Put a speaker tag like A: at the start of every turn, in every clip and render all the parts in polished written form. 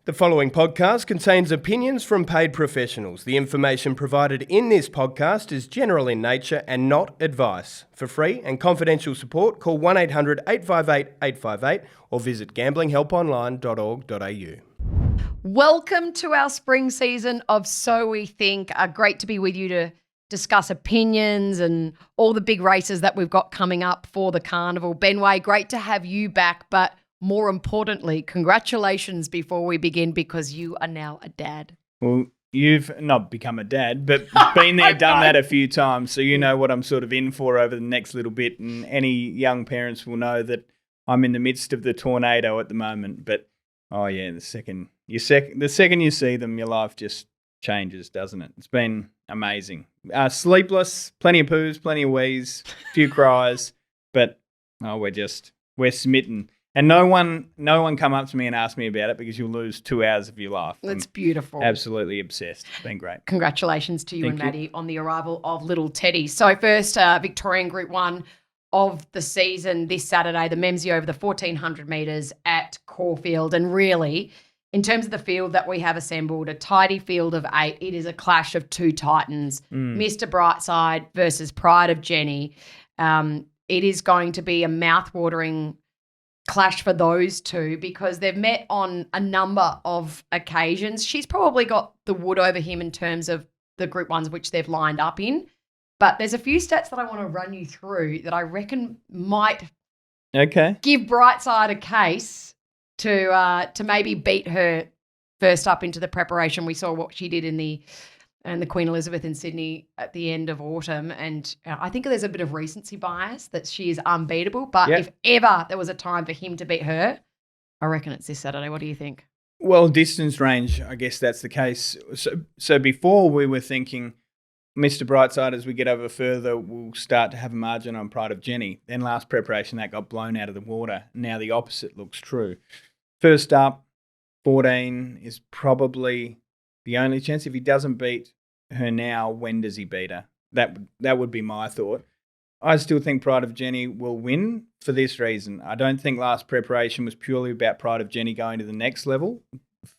A: The following podcast contains opinions from paid professionals. The information provided in this podcast is general in nature and not advice. For free and confidential support, call 1-800-858-858 or visit gamblinghelponline.org.au.
B: Welcome to our spring season of So We Think. Great to be with you to discuss opinions and all the big races that we've got coming up for the carnival. Benway, great to have you back, but more importantly, congratulations before we begin because you are now a dad.
C: Well, you've not become a dad, but been there, done that a few times, so you know what I'm sort of in for over the next little bit, and any young parents will know that I'm in the midst of the tornado at the moment. But, oh yeah, the second you see them, your life just changes, doesn't it? It's been amazing. Sleepless, plenty of poos, plenty of wheeze, few cries, but we're smitten. And no one come up to me and ask me about it because you'll lose 2 hours of your life.
B: That's beautiful.
C: Absolutely obsessed. It's been great.
B: Congratulations to you
C: Thank
B: and
C: you.
B: Maddie on the arrival of little Teddy. So first, Victorian Group 1 of the season this Saturday, the Memsie over the 1,400 metres at Caulfield. And really, in terms of the field that we have assembled, a tidy field of 8, it is a clash of 2 titans, Mr. Brightside versus Pride of Jenny. It is going to be a mouth-watering clash for those two because they've met on a number of occasions. She's probably got the wood over him in terms of the Group 1s which they've lined up in. But there's a few stats that I want to run you through that I reckon might give Brightside a case to maybe beat her first up into the preparation. We saw what she did in the Queen Elizabeth in Sydney at the end of autumn. And I think there's a bit of recency bias that she is unbeatable. But if ever there was a time for him to beat her, I reckon it's this Saturday. What do you think?
C: Well, distance range, I guess that's the case. So before we were thinking Mr. Brightside, as we get over further, will start to have a margin on Pride of Jenny. Then last preparation, that got blown out of the water. Now the opposite looks true. First up, 14 is probably the only chance. If he doesn't beat her now, when does he beat her? That would be my thought. I still think Pride of Jenny will win for this reason. I don't think last preparation was purely about Pride of Jenny going to the next level.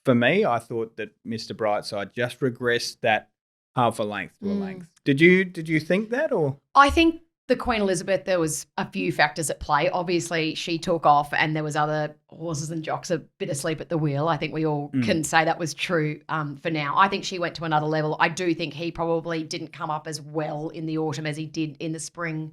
C: For me, I thought that Mr. Brightside just regressed that half a length to a length. Did you think that, or?
B: I think the Queen Elizabeth, there was a few factors at play. Obviously, she took off and there was other horses and jocks a bit asleep at the wheel. I think we all can say that was true for now. I think she went to another level. I do think he probably didn't come up as well in the autumn as he did in the spring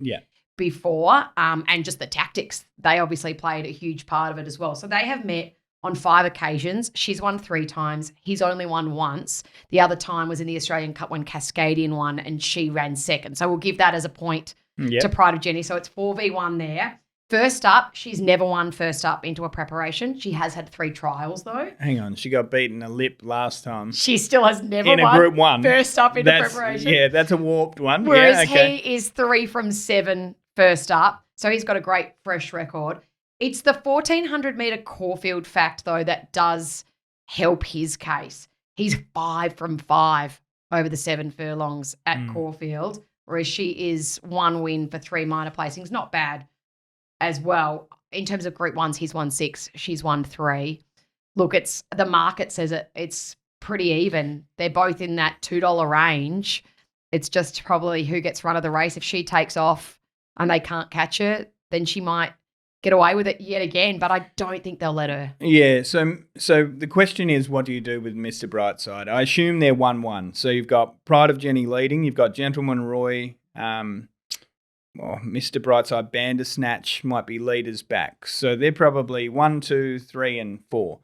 B: before. And just the tactics, they obviously played a huge part of it as well. So they have met on 5 occasions. She's won 3 times. He's only won once. The other time was in the Australian Cup when Cascadian won and she ran second. So we'll give that as a point to Pride of Jenny. So it's 4v1 there. First up, she's never won first up into a preparation. She has had 3 trials though.
C: Hang on, she got beaten a lip last time.
B: She still has never
C: won in a Group 1
B: first up into preparation.
C: Yeah, that's a warped one.
B: Whereas he is 3 from 7 first up. So he's got a great fresh record. It's the 1,400 metre Caulfield fact though that does help his case. He's 5 from 5 over the 7 furlongs at Caulfield, whereas she is 1 win for 3 minor placings. Not bad as well. In terms of Group 1s, he's won 6, she's won 3. Look, it's the market says it's pretty even. They're both in that $2 range. It's just probably who gets run of the race. If she takes off and they can't catch her, then she might get away with it yet again, but I don't think they'll let her.
C: Yeah, so the question is, what do you do with Mr. Brightside? I assume they're 1-1. So you've got Pride of Jenny leading, you've got Gentleman Roy, Mr. Brightside Bandersnatch might be leaders back. So they're probably 1, 2, 3 and 4.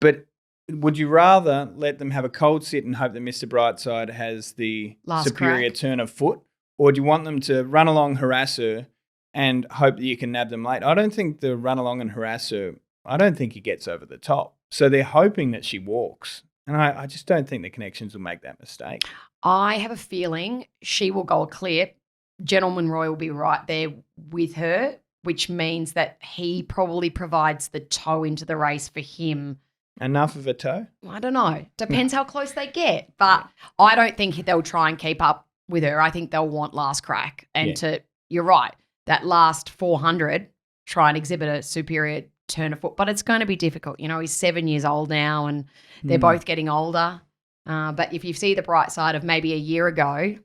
C: But would you rather let them have a cold sit and hope that Mr. Brightside has the superior turn of foot, or do you want them to run along, harass her, and hope that you can nab them late? I don't think the run along and harass her, I don't think he gets over the top. So they're hoping that she walks. And I just don't think the connections will make that mistake.
B: I have a feeling she will go clear. Gentleman Roy will be right there with her, which means that he probably provides the toe into the race for him.
C: Enough of a toe?
B: I don't know. Depends how close they get. But I don't think they'll try and keep up with her. I think they'll want last crack. And you're right. That last 400, try and exhibit a superior turn a foot, but it's going to be difficult. You know, he's 7 years old now and they're both getting older. But if you see the bright side of maybe a year ago,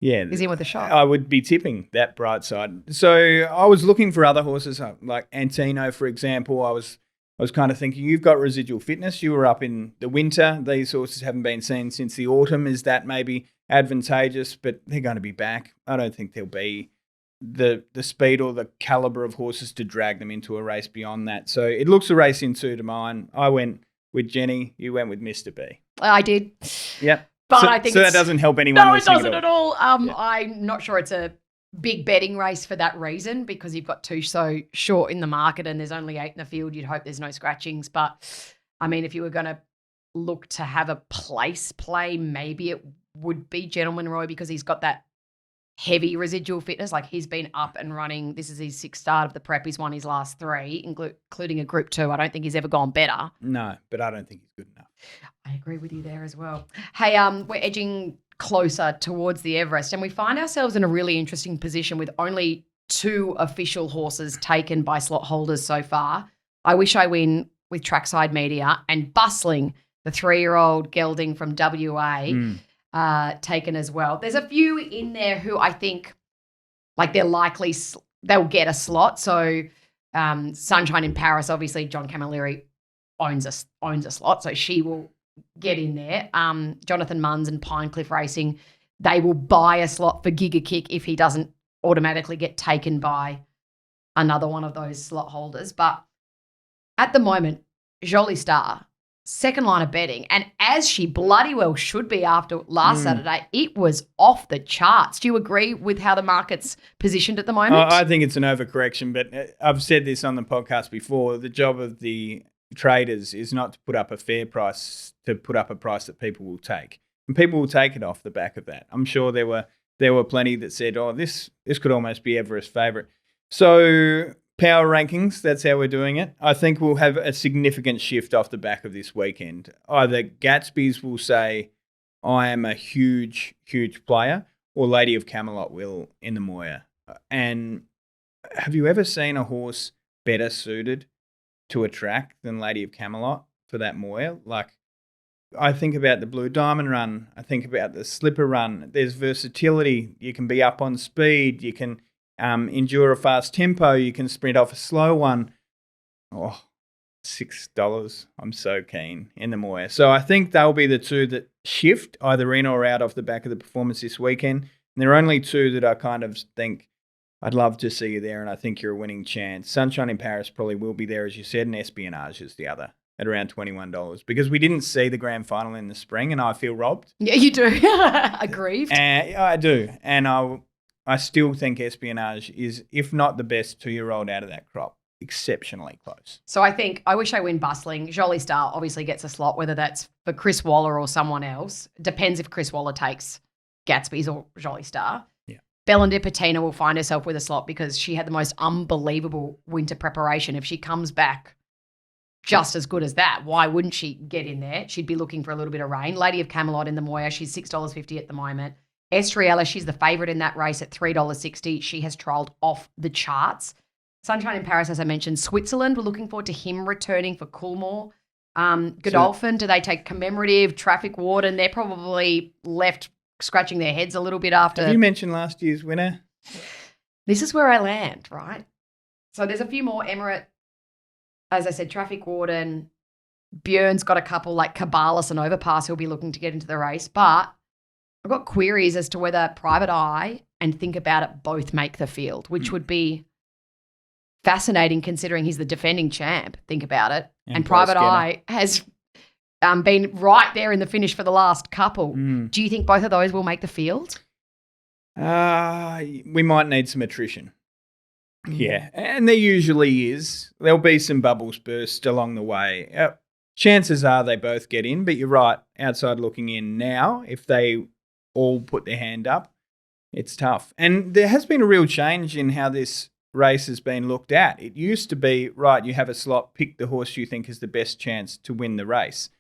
B: he's in with a shot.
C: I would be tipping that bright side. So I was looking for other horses like Antino, for example. I was kind of thinking, you've got residual fitness. You were up in the winter. These horses haven't been seen since the autumn. Is that maybe advantageous? But they're going to be back. I don't think there'll be the speed or the calibre of horses to drag them into a race beyond that. So it looks a race in two to mine. I went with Jenny. You went with Mr. B.
B: I did.
C: Yep.
B: But
C: so,
B: I think
C: so that doesn't help anyone.
B: No, it doesn't at all.
C: Yeah.
B: I'm not sure it's a big betting race for that reason, because you've got two so short in the market and there's only 8 in the field. You'd hope there's no scratchings. But, I mean, if you were going to look to have a place play, maybe it would be Gentleman Roy, because he's got that heavy residual fitness. Like, he's been up and running. This is his 6th start of the prep. He's won his last 3, including a Group 2. I don't think he's ever gone better.
C: No, but I don't think he's good enough.
B: I agree with you there as well. Hey, we're edging closer towards the Everest, and we find ourselves in a really interesting position with only 2 official horses taken by slot holders so far. I Wish I Win with Trackside Media and Bustling, the 3-year-old gelding from WA, taken as well. There's a few in there who I think, like, they're likely they'll get a slot. So Sunshine in Paris, obviously John Camilleri owns a slot, so she will get in there. Jonathan Munns and Pinecliff Racing, they will buy a slot for Giga Kick if he doesn't automatically get taken by another one of those slot holders. But at the moment, Jolie Star, second line of betting, and as she bloody well should be after last Saturday, it was off the charts. Do you agree with how the market's positioned at the moment?
C: I think it's an overcorrection, but I've said this on the podcast before. The job of the traders is not to put up a fair price, to put up a price that people will take, and people will take it off the back of that. I'm sure there were plenty that said, "Oh, this could almost be Everest favourite." So power rankings, that's how we're doing it. I think we'll have a significant shift off the back of this weekend. Either Gatsby's will say, "I am a huge, huge player," or Lady of Camelot will in the Moir. And have you ever seen a horse better suited to a track than Lady of Camelot for that Moir? Like, I think about the Blue Diamond Run. I think about the Slipper Run. There's versatility. You can be up on speed. You can endure a fast tempo. You can sprint off a slow one. Oh, $6. I'm so keen in the Moir. So I think they'll be the 2 that shift either in or out off the back of the performance this weekend. And there are only 2 that I kind of think I'd love to see you there, and I think you're a winning chance. Sunshine in Paris probably will be there, as you said, and Espionage is the other at around $21, because we didn't see the grand final in the spring, and I feel robbed.
B: Yeah, you do. Aggrieved.
C: I do, and I still think Espionage is, if not the best 2-year-old out of that crop, exceptionally close.
B: So I think I Wish I Win, Bustling. Jolie Star obviously gets a slot, whether that's for Chris Waller or someone else. Depends if Chris Waller takes Gatsby's or Jolie Star. Belinda Patina will find herself with a slot because she had the most unbelievable winter preparation. If she comes back just as good as that, why wouldn't she get in there? She'd be looking for a little bit of rain. Lady of Camelot in the Moir, she's $6.50 at the moment. Estriella, she's the favourite in that race at $3.60. She has trialled off the charts. Sunshine in Paris, as I mentioned. Switzerland, we're looking forward to him returning for Coolmore. Godolphin, do they take Commemorative? Traffic Warden, they're probably left scratching their heads a little bit after.
C: Have you mentioned last year's winner?
B: This is where I land, right? So there's a few more. Emirate, as I said, Traffic Warden. Björn's got a couple like Cabalas and Overpass who'll be looking to get into the race. But I've got queries as to whether Private Eye and Think About It both make the field, which would be fascinating considering he's the defending champ. Think About It. And Private Eye has been right there in the finish for the last couple. Do you think both of those will make the field?
C: We might need some attrition. Yeah, and there usually is. There'll be some bubbles burst along the way. Chances are they both get in, but you're right, outside looking in now, if they all put their hand up, it's tough. And there has been a real change in how this race has been looked at. It used to be, right, you have a slot, pick the horse you think is the best chance to win the race.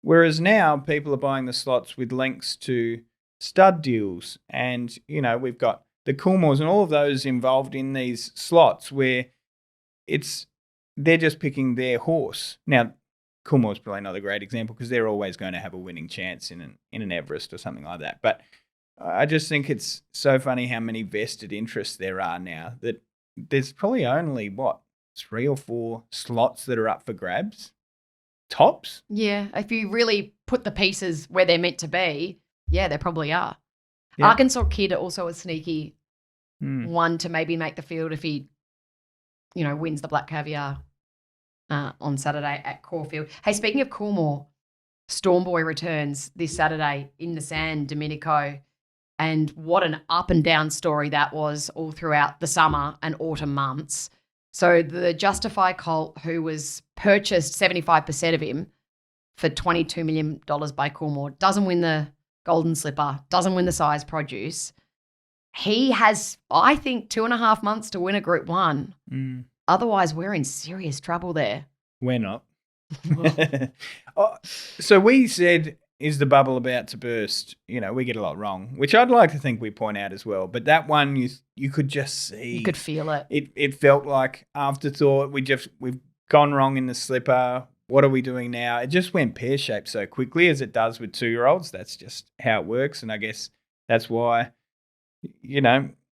C: Whereas now people are buying the slots with links to stud deals. And, we've got the Coolmores and all of those involved in these slots where it's they're just picking their horse. Now, Coolmore's probably not a great example because they're always going to have a winning chance in an Everest or something like that. But I just think it's so funny how many vested interests there are now that there's probably only, 3 or 4 slots that are up for grabs? Tops?
B: Yeah, if you really put the pieces where they're meant to be, yeah, there probably are.
C: Yeah.
B: Arkansas Kid also a sneaky one to maybe make the field if he, wins the Black Caviar on Saturday at Caulfield. Hey, speaking of Coolmore, Stormboy returns this Saturday in the San Domenico, and what an up and down story that was all throughout the summer and autumn months. So the Justify colt, who was purchased 75% of him for $22 million by Coolmore, doesn't win the Golden Slipper, doesn't win the size produce. He has, I think, 2.5 months to win a Group 1. Otherwise, we're in serious trouble there.
C: We're not. So we said, is the bubble about to burst? We get a lot wrong, which I'd like to think we point out as well. But that one, you could just see.
B: You could feel it.
C: It felt like afterthought. We've gone wrong in the slipper. What are we doing now? It just went pear-shaped so quickly, as it does with 2-year-olds. That's just how it works. And I guess that's why,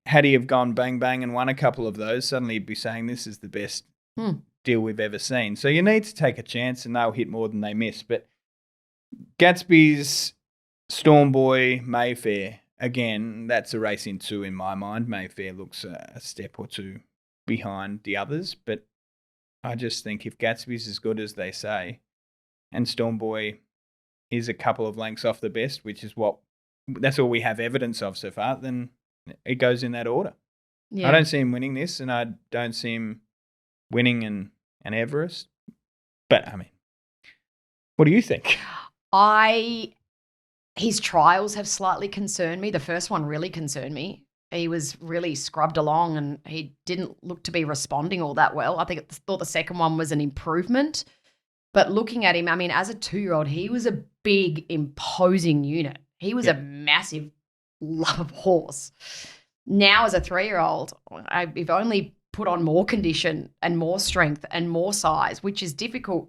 C: had he have gone bang, bang and won a couple of those, suddenly you'd be saying this is the best deal we've ever seen. So you need to take a chance and they'll hit more than they miss. But Gatsby's, Stormboy, Mayfair, again, that's a race in 2 in my mind. Mayfair looks a step or 2 behind the others, but I just think if Gatsby's as good as they say and Stormboy is a couple of lengths off the best, which is that's all we have evidence of so far, then it goes in that order. Yeah. I don't see him winning this, and I don't see him winning an Everest. But, what do you think?
B: His trials have slightly concerned me. The first one really concerned me. He was really scrubbed along and he didn't look to be responding all that well. I thought the second one was an improvement. But looking at him, as a 2-year-old, he was a big, imposing unit. He was a massive love horse. Now as a 3-year-old, I've only put on more condition and more strength and more size, which is difficult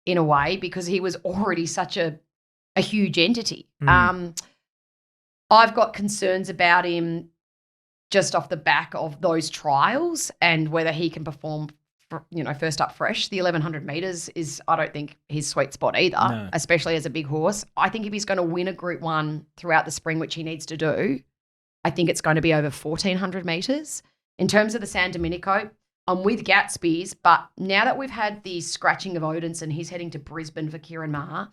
B: in a way because he was already such a huge entity. I've got concerns about him just off the back of those trials and whether he can perform, first up fresh. The 1,100 metres is, I don't think, his sweet spot either, especially as a big horse. I think if he's going to win a Group 1 throughout the spring, which he needs to do, I think it's going to be over 1,400 metres. In terms of the San Domenico, I'm with Gatsby's, but now that we've had the scratching of Odinson and he's heading to Brisbane for Kieran Maher,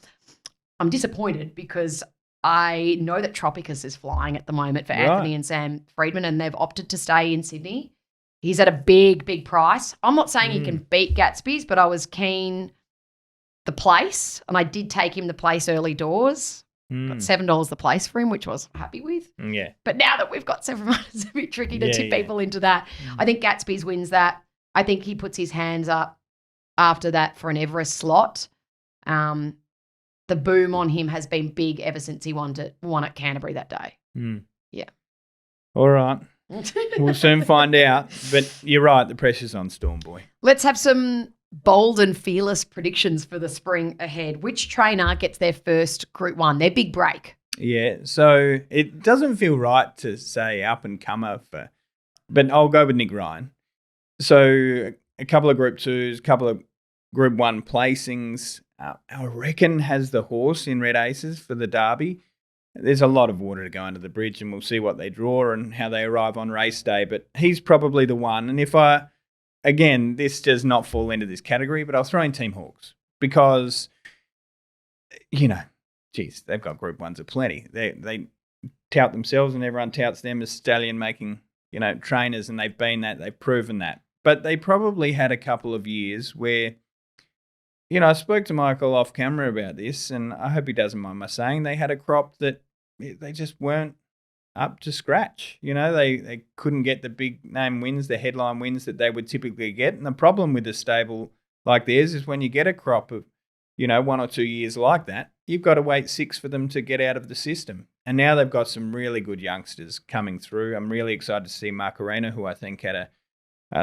B: I'm disappointed because I know that Tropicus is flying at the moment for Anthony and Sam Friedman, and they've opted to stay in Sydney. He's at a big, big price. I'm not saying he can beat Gatsby's, but I was keen the place, and I did take him the place early doors. Got $7 the place for him, which I was happy with.
C: Yeah.
B: But now that we've got 7 months, it's a bit tricky to tip people into that. I think Gatsby's wins that. I think he puts his hands up after that for an Everest slot. The boom on him has been big ever since he won at Canterbury that day. Yeah.
C: All right. We'll soon find out. But you're right, the pressure's on Stormboy.
B: Let's have some bold and fearless predictions for the spring ahead. Which trainer gets their first Group 1, their big break?
C: Yeah, so it doesn't feel right to say up-and-comer, but I'll go with Nick Ryan. So a couple of Group 2s, a couple of Group 1 placings. I reckon has the horse in Red Aces for the Derby. There's a lot of water to go under the bridge, and we'll see what they draw and how they arrive on race day. But he's probably the one. And again, this does not fall into this category, but I'll throw in Team Hawks because, they've got Group 1s aplenty. They tout themselves and everyone touts them as stallion-making, trainers, and they've been that. They've proven that. But they probably had a couple of years where, I spoke to Michael off camera about this, and I hope he doesn't mind my saying, they had a crop that they just weren't up to scratch. They couldn't get the big name wins, the headline wins that they would typically get. And the problem with a stable like theirs is when you get a crop of, 1 or 2 years like that, you've got to wait 6 for them to get out of the system. And now they've got some really good youngsters coming through. I'm really excited to see Mark Arena, who I think had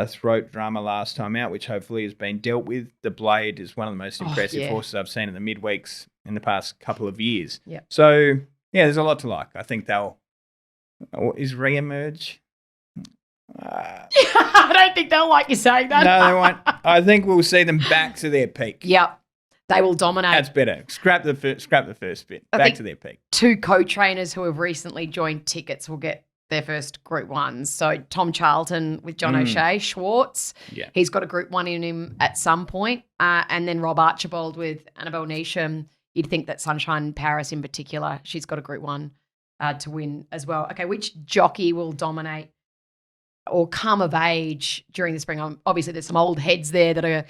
C: throat drama last time out, which hopefully has been dealt with. The Blade is one of the most impressive horses I've seen in the midweeks in the past couple of years.
B: Yeah.
C: So, yeah, there's a lot to like. I think they'll... Is re-emerge?
B: I don't think they'll like you saying that.
C: No, they won't. I think we'll see them back to their peak.
B: Yep. They will dominate.
C: That's better. Scrap the first bit. Back to their peak.
B: 2 co-trainers who have recently joined tickets will get their first Group 1s. So Tom Charlton with John O'Shea, Schwartz.
C: Yeah.
B: He's got a Group 1 in him at some point. And then Rob Archibald with Annabelle Neesham. You'd think that Sunshine Paris in particular, she's got a Group 1 to win as well. Okay, which jockey will dominate or come of age during the spring? Obviously, there's some old heads there that are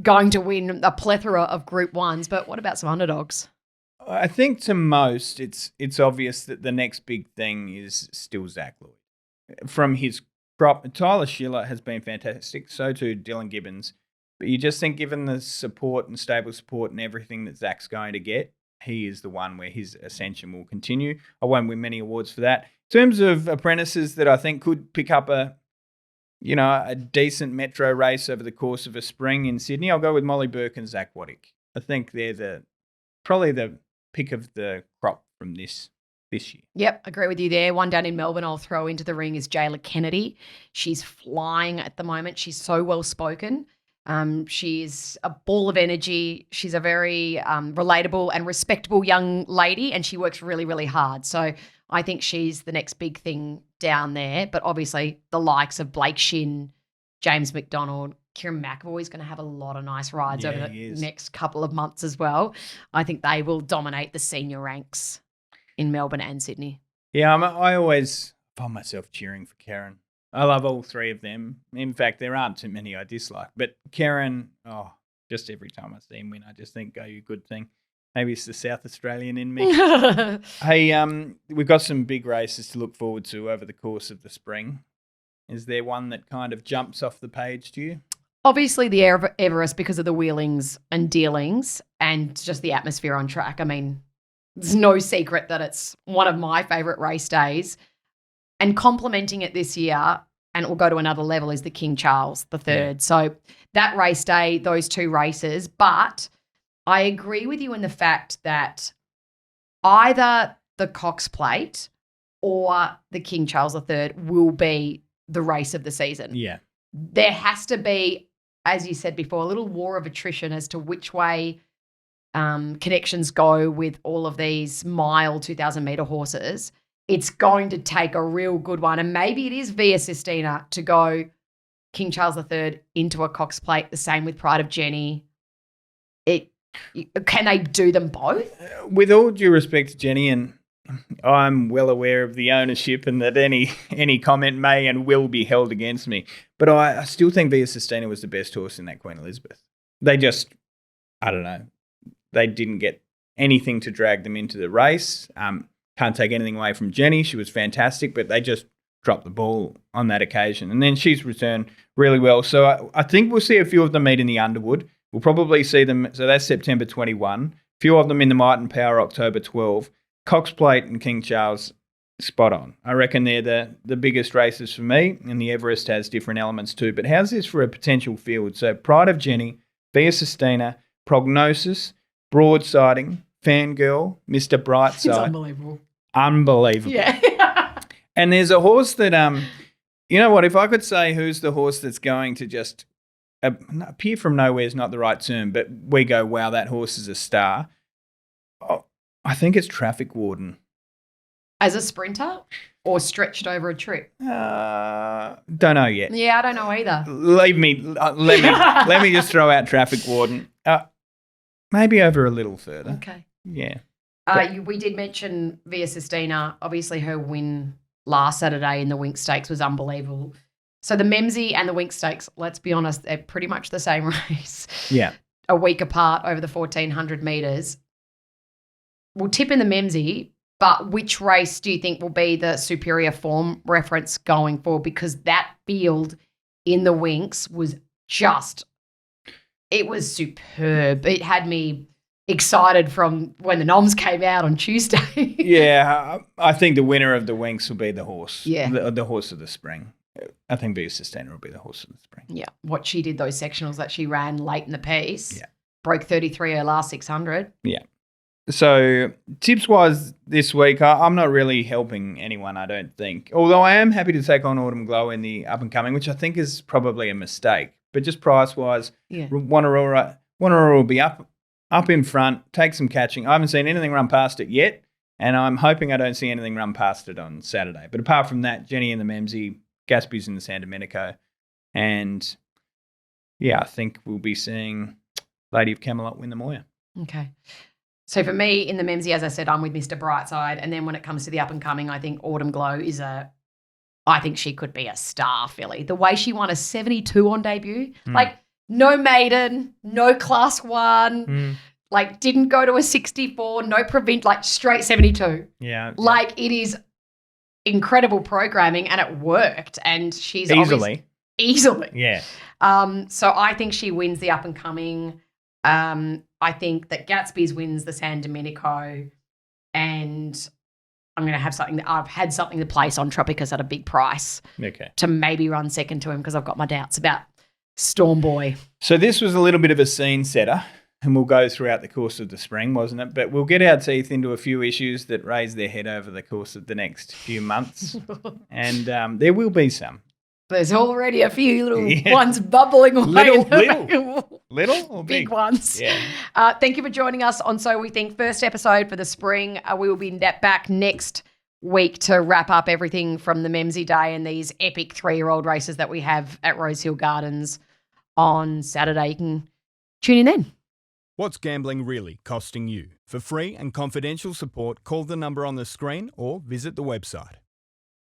B: going to win a plethora of Group 1s, but what about some underdogs?
C: I think to most, it's obvious that the next big thing is still Zach Lloyd. From his crop, Tyler Schiller has been fantastic, so too Dylan Gibbons. But you just think given the support and stable support and everything that Zach's going to get, he is the one where his ascension will continue. I won't win many awards for that. In terms of apprentices that I think could pick up a decent metro race over the course of a spring in Sydney, I'll go with Molly Burke and Zach Waddick. I think they're probably the pick of the crop from this year.
B: Yep, agree with you there. One down in Melbourne I'll throw into the ring is Jayla Kennedy. She's flying at the moment. She's so well spoken. She's a ball of energy. She's a very relatable and respectable young lady, and she works really, really hard. So I think she's the next big thing down there. But obviously the likes of Blake Shin, James McDonald, Kieran McAvoy is going to have a lot of nice rides over the next couple of months as well. I think they will dominate the senior ranks in Melbourne and Sydney.
C: Yeah, I always find myself cheering for Karen. I love all 3 of them. In fact, there aren't too many I dislike. But Karen, just every time I see him win, I just think, go you good thing. Maybe it's the South Australian in me. Hey, we've got some big races to look forward to over the course of the spring. Is there one that kind of jumps off the page to you?
B: Obviously the Everest because of the wheelings and dealings and just the atmosphere on track. I mean, there's no secret that it's one of my favourite race days. And complementing it this year, and it will go to another level, is the King Charles III. Yeah. So that race day, those 2 races. But I agree with you in the fact that either the Cox Plate or the King Charles III will be the race of the season.
C: Yeah.
B: There has to be, as you said before, a little war of attrition as to which way connections go with all of these mile 2,000-metre horses. It's going to take a real good one. And maybe it is Via Sistina to go King Charles III into a Cox Plate, the same with Pride of Jenny. Can they do them both?
C: With all due respect to Jenny, and I'm well aware of the ownership and that any comment may and will be held against me, but I still think Via Sistina was the best horse in that Queen Elizabeth. They just, I don't know, they didn't get anything to drag them into the race. Can't take anything away from Jenny. She was fantastic, but they just dropped the ball on that occasion. And then she's returned really well. So I think we'll see a few of them meet in the Underwood. We'll probably see them, so that's September 21. A few of them in the Might and Power, October 12. Cox Plate and King Charles, spot on. I reckon they're the biggest races for me, and the Everest has different elements too. But how's this for a potential field? So Pride of Jenny, Via Sistina, Prognosis, Broadsiding, Fangirl, Mr. Brightside.
B: It's unbelievable.
C: Unbelievable.
B: Yeah.
C: And there's a horse that, you know what, if I could say who's the horse that's going to just appear from nowhere is not the right term, but we go, wow, that horse is a star. Oh, I think it's Traffic Warden.
B: As a sprinter or stretched over a trip?
C: Don't know yet.
B: Yeah, I don't know either.
C: Let me just throw out Traffic Warden. Maybe over a little further.
B: Okay.
C: Yeah.
B: We did mention Via Sistina. Obviously, her win last Saturday in the Winx Stakes was unbelievable. So the Memsie and the Winx Stakes, let's be honest, they're pretty much the same race.
C: Yeah.
B: A week apart over the 1,400 metres. We'll tip in the Memsie, but which race do you think will be the superior form reference going forward? Because that field in the Winx was it was superb. It had me excited from when the noms came out on Tuesday.
C: Yeah, I think the winner of the Winx will be the horse.
B: Yeah.
C: The horse of the spring. I think Biggest Sustainer will be the horse of the spring.
B: Yeah. What she did, those sectionals that she ran late in the piece.
C: Yeah.
B: Broke 33 her last 600.
C: Yeah. So tips-wise this week, I'm not really helping anyone, I don't think. Although I am happy to take on Autumn Glow in the up-and-coming, which I think is probably a mistake. But just price-wise, Wanneroo will be up in front, take some catching. I haven't seen anything run past it yet, and I'm hoping I don't see anything run past it on Saturday. But apart from that, Jenny in the Memsie, Gatsby's in the San Domenico, and yeah, I think we'll be seeing Lady of Camelot win the Moir.
B: Okay. So for me, in the Memsie, as I said, I'm with Mr. Brightside. And then when it comes to the up-and-coming, I think Autumn Glow I think she could be a star filly. The way she won a 72 on debut, like no maiden, no class 1, like didn't go to a 64, no like straight 72.
C: Yeah.
B: Like it is incredible programming and it worked. And she's
C: easily.
B: Yeah.
C: Yeah.
B: So I think she wins the up-and-coming. I think that Gatsby's wins the San Domenico, and I'm going to have something that I've had something to place on Tropicus at a big price to maybe run second to him because I've got my doubts about Storm Boy.
C: So this was a little bit of a scene setter, and we'll go throughout the course of the spring, wasn't it? But we'll get our teeth into a few issues that raise their head over the course of the next few months, and there will be some.
B: There's already a few little ones bubbling away.
C: Little or
B: big ones.
C: Yeah.
B: Thank you for joining us on So We Think, first episode for the spring. We will be back next week to wrap up everything from the Memsie Day and these epic 3-year-old races that we have at Rosehill Gardens on Saturday. You can tune in then.
D: What's gambling really costing you? For free and confidential support, call the number on the screen or visit the website.